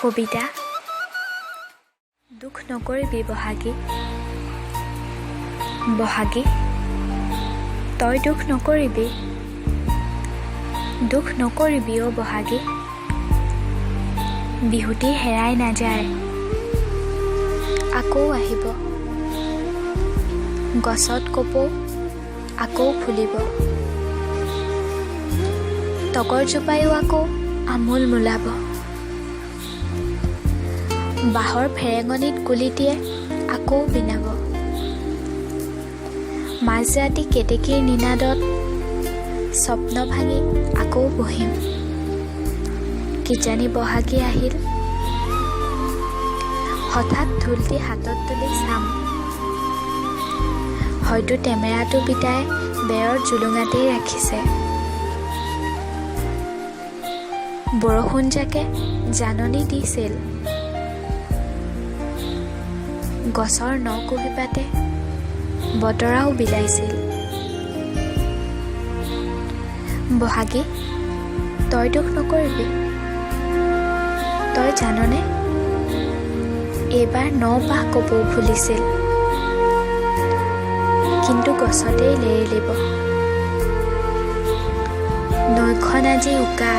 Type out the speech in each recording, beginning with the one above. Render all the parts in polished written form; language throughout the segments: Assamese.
কবিতা। দুখ নকৰিবি বহাগী, বহাগী তই দুখ নকৰিবি, দুখ নকৰিবি অ' বহাগী। বিহুটি হেৰাই নাযায়, আকৌ আহিব। গছত কপৌ আকৌ ফুলিব, তগৰজোপায়ো আকৌ আমোল মোলাব। বাঁহৰ ফেৰেঙনিত কুলিটিয়ে আকৌ বিনাব। মাজৰাতি কেতেকীৰ নিনাদত স্বপ্ন ভাঙি আকৌ বহিম। কিজানি বহাগী আহিল, হঠাৎ ঢোলটি হাতত তুলি চাম। হয়তো টেমেৰাটো বিটাই বেৰৰ জুলুঙাতেই ৰাখিছে। বৰষুণ জাকে জাননী দিছিল, গছৰ নকুহিপাতে বতৰাও বিলাইছিল। বহাগী তই দুখ নকৰিবি, তই জাননে এইবাৰ 9 পাহ কপৌ ফুলিছিল, কিন্তু গছতেই লেৰেলিব। নৈখন আজি উকা,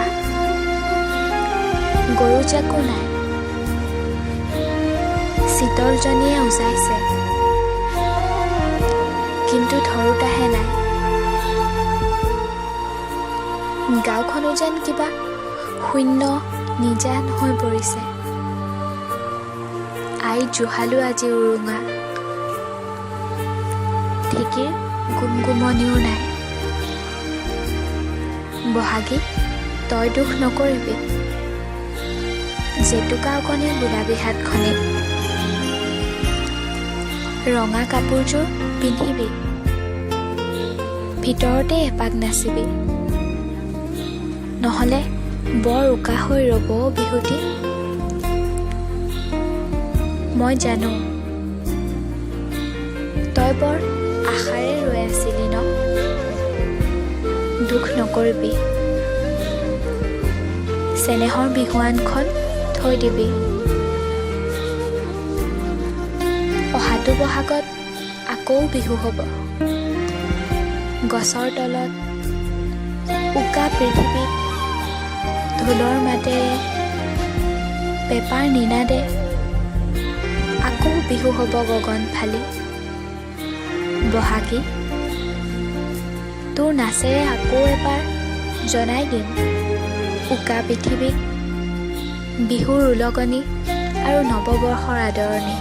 গৰু জাকো নাই। চিতলজনীয়ে উজাইছে, কিন্তু ধৰোতাহে নাই। গাঁওখনো যেন কিবা শূন্য নিজান হৈ পৰিছে। আই জোহালো আজি উৰুঙা, ঢেঁকীৰ গুমগুমনিও নাই। বহাগী তই দুখ নকৰিবি, জেতুকা অকণি গোলাবী হাতখনিত ৰঙা কাপোৰযোৰ পিন্ধিবি, ভিতৰতে এপাক নাচিবি। নহ'লে বৰ উকা হৈ ৰ'ব বিহুটি। মই জানো তই বৰ আশাৰে ৰৈ আছিলি ন। দুখ নকৰিবি, চেনেহৰ বিহুৱানখন থৈ দিবি। অহাটো বহাগত আকৌ বিহু হ'ব। গছৰ তলত উকা পৃথিৱীত ঢোলৰ মাতেৰে, পেঁপাৰ নিনাদে আকৌ বিহু হ'ব গগন ফালি। বহাগী তোৰ নাচেৰে আকৌ এবাৰ জনাই দিম উকা পৃথিৱীক বিহুৰ উলগনি আৰু নৱবৰ্ষৰ আদৰণি।